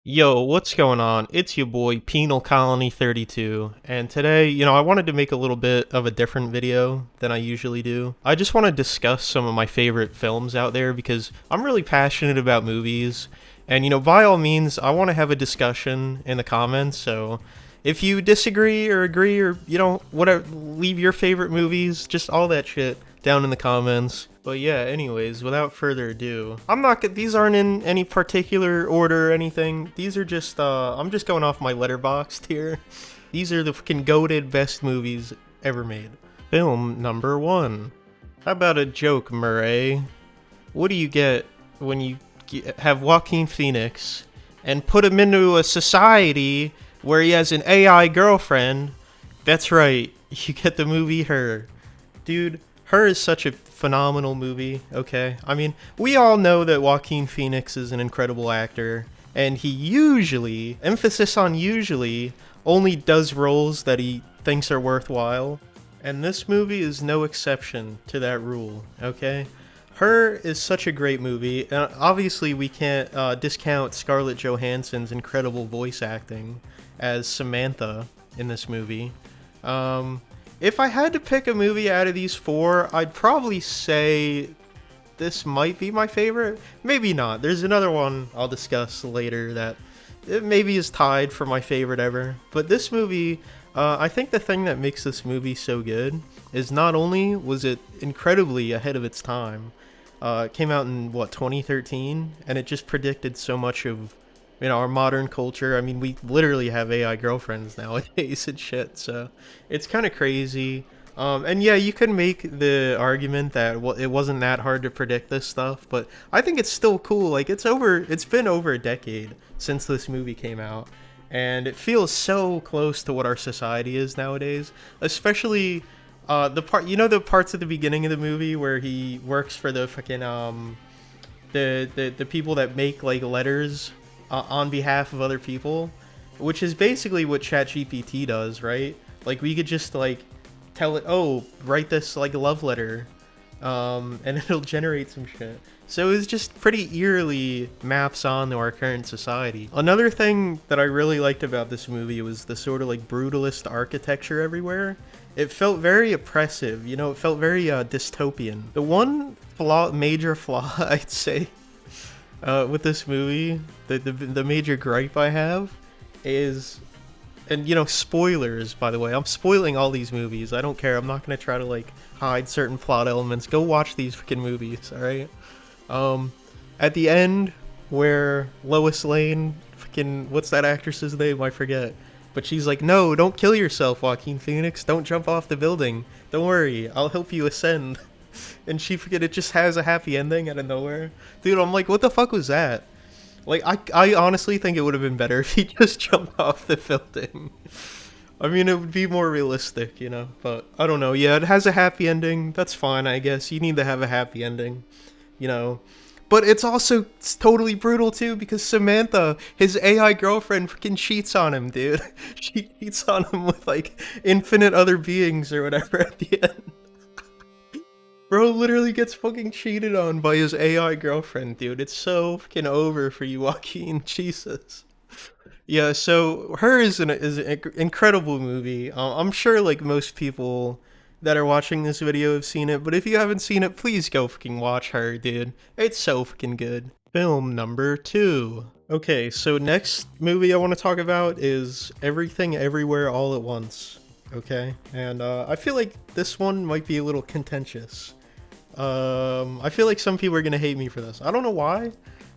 Yo, what's going on? It's your boy Penal Colony 32, and today, I wanted to make a little bit of a different video than I usually do. I just want to discuss some of my favorite films out there because I'm really passionate about movies, and by all means, I want to have a discussion in the comments. So, if you disagree or agree or whatever, leave your favorite movies, just all that shit down in the comments. But yeah, anyways, without further ado, these aren't in any particular order or anything. These are just, I'm just going off my letterboxd here. These are the fucking goated best movies ever made. Film number 1. How about a joke, Murray? What do you get when you have Joaquin Phoenix and put him into a society where he has an AI girlfriend? That's right, you get the movie Her. Dude, Her is such a phenomenal movie, okay? I mean, we all know that Joaquin Phoenix is an incredible actor, and he usually, emphasis on usually, only does roles that he thinks are worthwhile. And this movie is no exception to that rule, okay? Her is such a great movie. Obviously, we can't discount Scarlett Johansson's incredible voice acting as Samantha in this movie. If I had to pick a movie out of these four, I'd probably say this might be my favorite. Maybe not. There's another one I'll discuss later that it maybe is tied for my favorite ever. But this movie, I think the thing that makes this movie so good is not only was it incredibly ahead of its time, it came out in, 2013? And it just predicted so much of our modern culture. I mean, we literally have AI girlfriends nowadays and shit, so it's kind of crazy. And yeah, you could make the argument that it wasn't that hard to predict this stuff, but I think it's still cool. Like, it's been over a decade since this movie came out, and it feels so close to what our society is nowadays, especially the parts at the beginning of the movie where he works for the fucking the people that make like letters on behalf of other people, which is basically what ChatGPT does, right? Like, we could just like tell it, oh, write this like love letter, and it'll generate some shit. So it's just pretty eerily maps on to our current society. Another thing that I really liked about this movie was the sort of like brutalist architecture everywhere. It felt very oppressive, it felt very dystopian. The one major flaw I'd say with this movie, the major gripe I have is, and spoilers, by the way, I'm spoiling all these movies. I don't care. I'm not gonna try to like hide certain plot elements. Go watch these freaking movies, all right? At the end, where Lois Lane, freaking, what's that actress's name? I forget. But she's like, no, don't kill yourself, Joaquin Phoenix. Don't jump off the building. Don't worry, I'll help you ascend. And it just has a happy ending out of nowhere. Dude, I'm like, what the fuck was that? Like, I honestly think it would have been better if he just jumped off the building. I mean, it would be more realistic, but I don't know. Yeah, it has a happy ending. That's fine, I guess. You need to have a happy ending, But it's totally brutal too, because Samantha, his AI girlfriend, freaking cheats on him, dude. She cheats on him with like infinite other beings or whatever at the end. Bro literally gets fucking cheated on by his AI girlfriend, dude. It's so fucking over for you, Joaquin. Jesus. Yeah, so Her is an incredible movie. I'm sure like most people that are watching this video have seen it, but if you haven't seen it, please go fucking watch Her, dude. It's so fucking good. Film number 2. Okay, so next movie I want to talk about is Everything Everywhere All at Once. Okay, and I feel like this one might be a little contentious. I feel like some people are gonna hate me for this. I don't know why.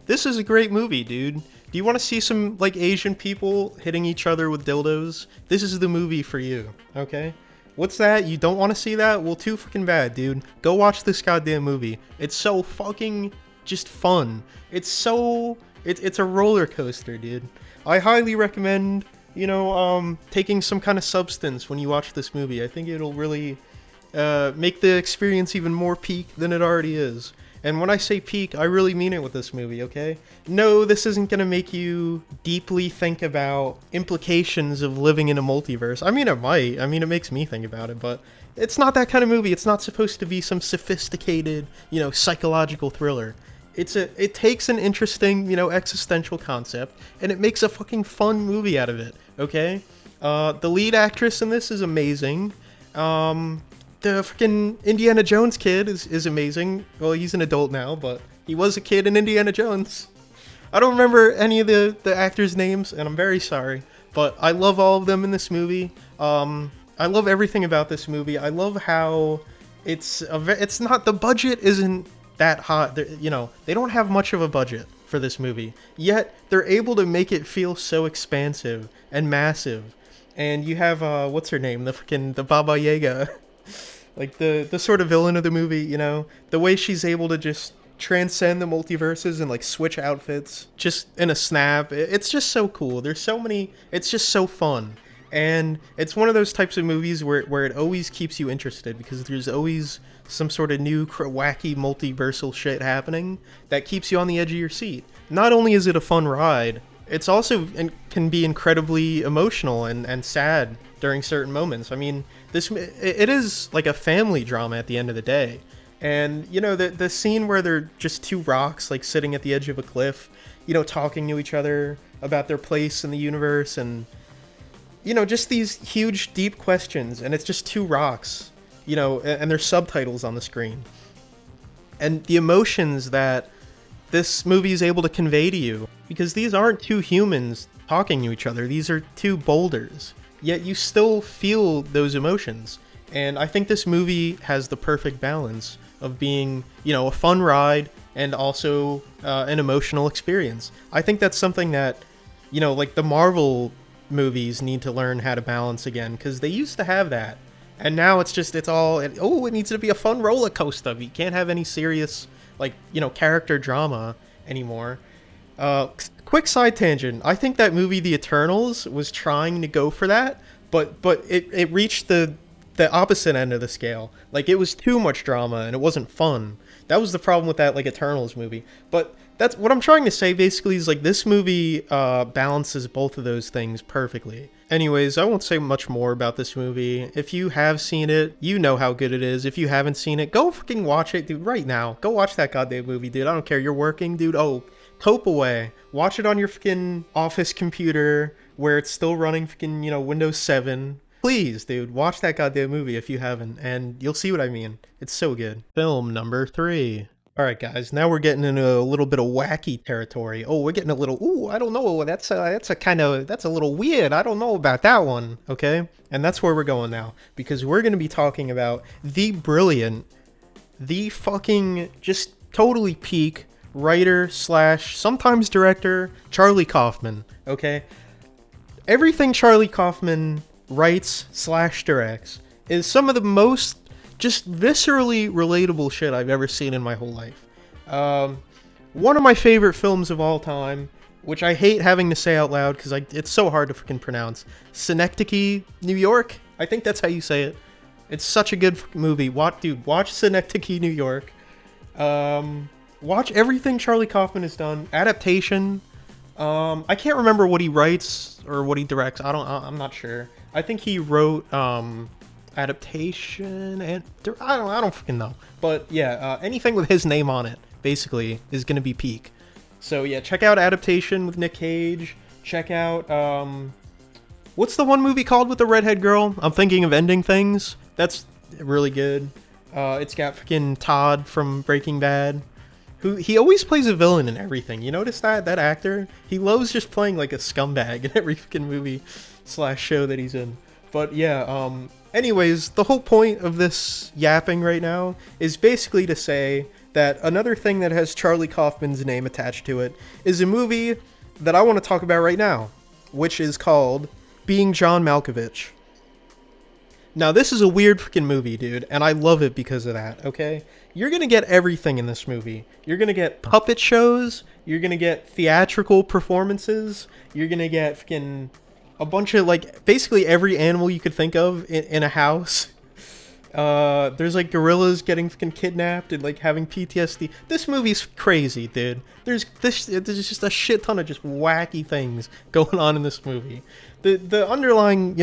This is a great movie, dude. Do you want to see some like Asian people hitting each other with dildos? This is the movie for you. Okay. What's that? You don't want to see that? Well, too fucking bad, dude. Go watch this goddamn movie. It's so fucking just fun. It's a roller coaster, dude. I highly recommend, taking some kind of substance when you watch this movie. I think it'll really make the experience even more peak than it already is. And when I say peak, I really mean it with this movie, okay? No, this isn't gonna make you deeply think about implications of living in a multiverse. I mean, it might. I mean, it makes me think about it, but it's not that kind of movie. It's not supposed to be some sophisticated, psychological thriller. it takes an interesting, existential concept, and it makes a fucking fun movie out of it. Okay, the lead actress in this is amazing. The fucking Indiana Jones kid is amazing. Well, he's an adult now, but he was a kid in Indiana Jones. I don't remember any of the actors' names, and I'm very sorry, but I love all of them in this movie. I love everything about this movie. I love how it's not, the budget isn't that hot. They don't have much of a budget for this movie, yet they're able to make it feel so expansive and massive. And you have what's her name, the Baba Yaga, like the sort of villain of the movie. The way she's able to just transcend the multiverses and like switch outfits just in a snap. It's just so cool. There's so many. It's just so fun. And it's one of those types of movies where it always keeps you interested, because there's always some sort of new wacky multiversal shit happening that keeps you on the edge of your seat. Not only is it a fun ride, it's also can be incredibly emotional and sad during certain moments. I mean, it is like a family drama at the end of the day. And, the scene where they're just two rocks, like, sitting at the edge of a cliff, talking to each other about their place in the universe, and, just these huge, deep questions, and it's just two rocks, and there's subtitles on the screen. And the emotions that this movie is able to convey to you, because these aren't two humans talking to each other, these are two boulders, yet you still feel those emotions. And I think this movie has the perfect balance of being, a fun ride and also an emotional experience. I think that's something that, like the Marvel movies need to learn how to balance again, because they used to have that. And now it needs to be a fun roller coaster. You can't have any serious, character drama anymore. Quick side tangent. I think that movie, The Eternals, was trying to go for that, but it reached the opposite end of the scale. Like, it was too much drama and it wasn't fun. That was the problem with that, Eternals movie. But that's what I'm trying to say, basically, is this movie balances both of those things perfectly. Anyways, I won't say much more about this movie. If you have seen it, you know how good it is. If you haven't seen it, go fucking watch it, dude, right now. Go watch that goddamn movie, dude. I don't care. You're working, dude. Oh, cope away. Watch it on your fucking office computer where it's still running fucking, Windows 7. Please, dude, watch that goddamn movie if you haven't, and you'll see what I mean. It's so good. Film number 3. Alright, guys, now we're getting into a little bit of wacky territory. Oh, we're getting a little, I don't know, that's a little weird. I don't know about that one, okay? And that's where we're going now, because we're going to be talking about the brilliant, the fucking just totally peak writer / sometimes director, Charlie Kaufman, okay? Everything Charlie Kaufman writes / directs is some of the most just viscerally relatable shit I've ever seen in my whole life. One of my favorite films of all time, which I hate having to say out loud because it's so hard to freaking pronounce, Synecdoche, New York? I think that's how you say it. It's such a good movie. Watch Synecdoche, New York. Watch everything Charlie Kaufman has done. Adaptation. I can't remember what he writes or what he directs. I'm not sure. I think he wrote adaptation and I don't fucking know. But yeah, anything with his name on it basically is gonna be peak. So yeah, check out Adaptation with Nick Cage. Check out what's the one movie called with the redhead girl? I'm thinking of Ending Things. That's really good. It's got fucking Todd from Breaking Bad. He always plays a villain in everything. You notice that actor? He loves just playing like a scumbag in every fucking movie / show that he's in. But yeah, anyways, the whole point of this yapping right now is basically to say that another thing that has Charlie Kaufman's name attached to it is a movie that I want to talk about right now, which is called Being John Malkovich. Now, this is a weird fucking movie, dude, and I love it because of that, okay? You're gonna get everything in this movie. You're gonna get puppet shows, you're gonna get theatrical performances, you're gonna get fucking a bunch of, basically every animal you could think of in a house. There's, gorillas getting fucking kidnapped and, having PTSD. This movie's crazy, dude. There's just a shit ton of just wacky things going on in this movie. The underlying,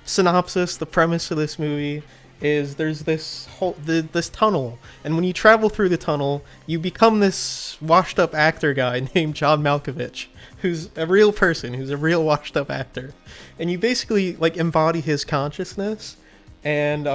synopsis, the premise of this movie is there's this tunnel, and when you travel through the tunnel, you become this washed up actor guy named John Malkovich, who's a real person, who's a real washed up actor, and you basically like embody his consciousness, and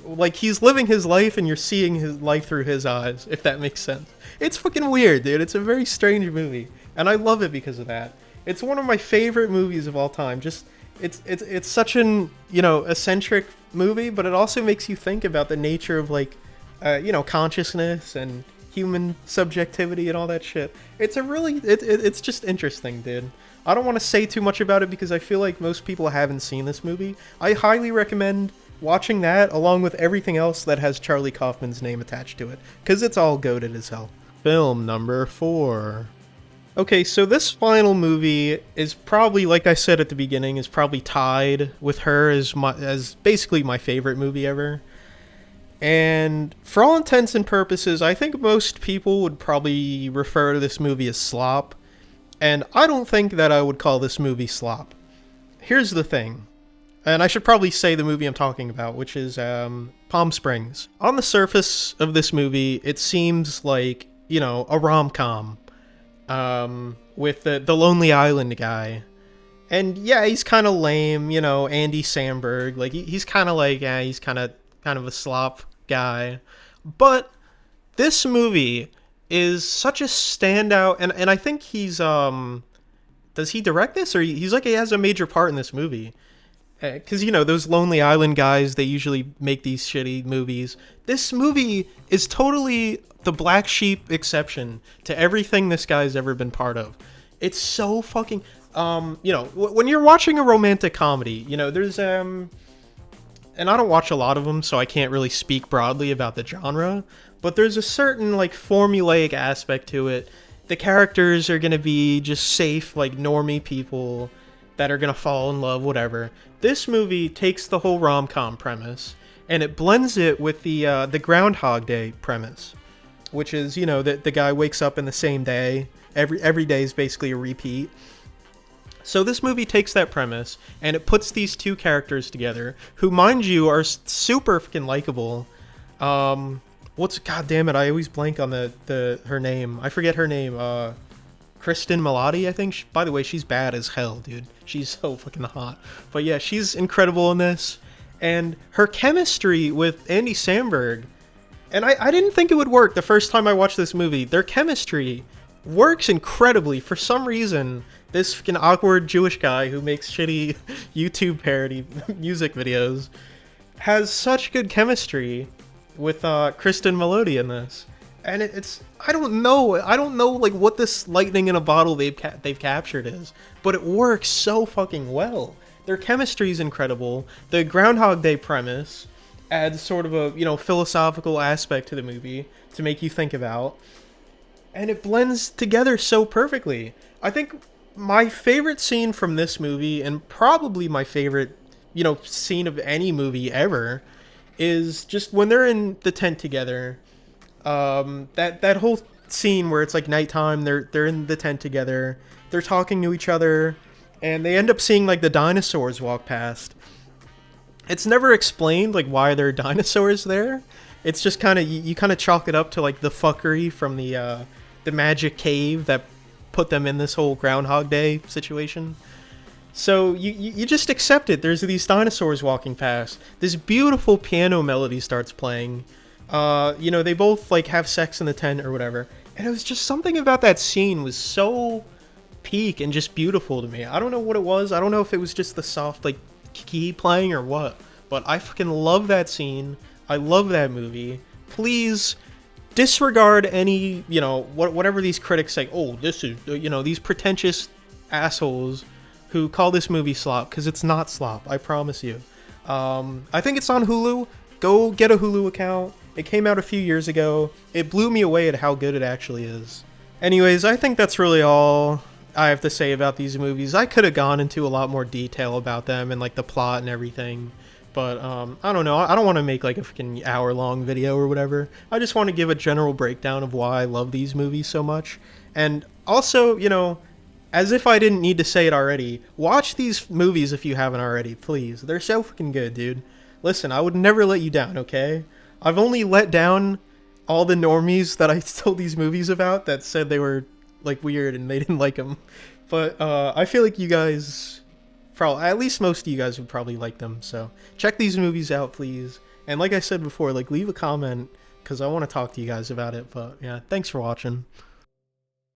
like he's living his life, and you're seeing his life through his eyes, if that makes sense. It's fucking weird, dude. It's a very strange movie, and I love it because of that. It's one of my favorite movies of all time. Just it's such an, you know, eccentric movie, but it also makes you think about the nature of like you know, consciousness and human subjectivity and all that shit. It's a really it's just interesting, dude. I don't want to say too much about it because I feel like most people haven't seen this movie. I highly recommend watching that along with everything else that has Charlie Kaufman's name attached to it, because it's all goated as hell. Film number 4. Okay, so this final movie is probably, like I said at the beginning, is probably tied with her as basically my favorite movie ever. And for all intents and purposes, I think most people would probably refer to this movie as slop. And I don't think that I would call this movie slop. Here's the thing. And I should probably say the movie I'm talking about, which is Palm Springs. On the surface of this movie, it seems like, you know, a rom-com. With the Lonely Island guy. And yeah, he's kind of lame, you know, Andy Samberg. Like, he's kind of like, yeah, he's kind of a slop guy. But this movie is such a standout, and I think he's, does he direct this? Or he's like, he has a major part in this movie. Because, you know, those Lonely Island guys, they usually make these shitty movies. This movie is totally the black sheep exception to everything this guy's ever been part of. It's so fucking, you know, when you're watching a romantic comedy, you know, there's, and I don't watch a lot of them, so I can't really speak broadly about the genre, but there's a certain, like, formulaic aspect to it. The characters are gonna be just safe, like, normie people that are gonna fall in love, whatever. This movie takes the whole rom-com premise, and it blends it with the Groundhog Day premise, which is, you know, that the guy wakes up in the same day. Every day is basically a repeat. So this movie takes that premise, and it puts these two characters together, who, mind you, are super fucking likable. God damn it, I always blank on her name. I forget her name. Kristen Milotti, I think. By the way, she's bad as hell, dude. She's so fucking hot. But yeah, she's incredible in this. And her chemistry with Andy Samberg, and I didn't think it would work the first time I watched this movie. Their chemistry works incredibly. For some reason, this fucking awkward Jewish guy who makes shitty YouTube parody music videos has such good chemistry with Kristen Milotti in this. And it's I don't know like what this lightning in a bottle they've captured is, but it works so fucking well. Their chemistry is incredible. The Groundhog Day premise adds sort of a, you know, philosophical aspect to the movie to make you think about, and it blends together so perfectly. I think my favorite scene from this movie, and probably my favorite, you know, scene of any movie ever, is just when they're in the tent together. That whole scene where it's like nighttime, they're in the tent together, they're talking to each other, and they end up seeing like the dinosaurs walk past. It's never explained like why there are dinosaurs there. It's just kind of, you kind of chalk it up to like the fuckery from the magic cave that put them in this whole Groundhog Day situation. So you just accept it. There's these dinosaurs walking past. This beautiful piano melody starts playing. You know, they both like have sex in the tent or whatever. And it was just something about that scene was so peak and just beautiful to me. I don't know what it was. I don't know if it was just the soft like key playing or what. But I fucking love that scene. I love that movie. Please disregard any, you know, whatever these critics say. Oh, this is, you know, these pretentious assholes who call this movie slop, because it's not slop. I promise you. I think it's on Hulu. Go get a Hulu account. It came out a few years ago. It blew me away at how good it actually is. Anyways, I think that's really all I have to say about these movies. I could have gone into a lot more detail about them and like the plot and everything. But I don't know. I don't want to make like a freaking hour-long video or whatever. I just want to give a general breakdown of why I love these movies so much. And also, you know, as if I didn't need to say it already, watch these movies if you haven't already, please. They're so fucking good, dude. listen, I would never let you down, okay? I've only let down all the normies that I told these movies about that said they were like weird and they didn't like them. But I feel like you guys, probably at least most of you guys would probably like them. So check these movies out, please. And like I said before, like leave a comment because I want to talk to you guys about it. But yeah, thanks for watching.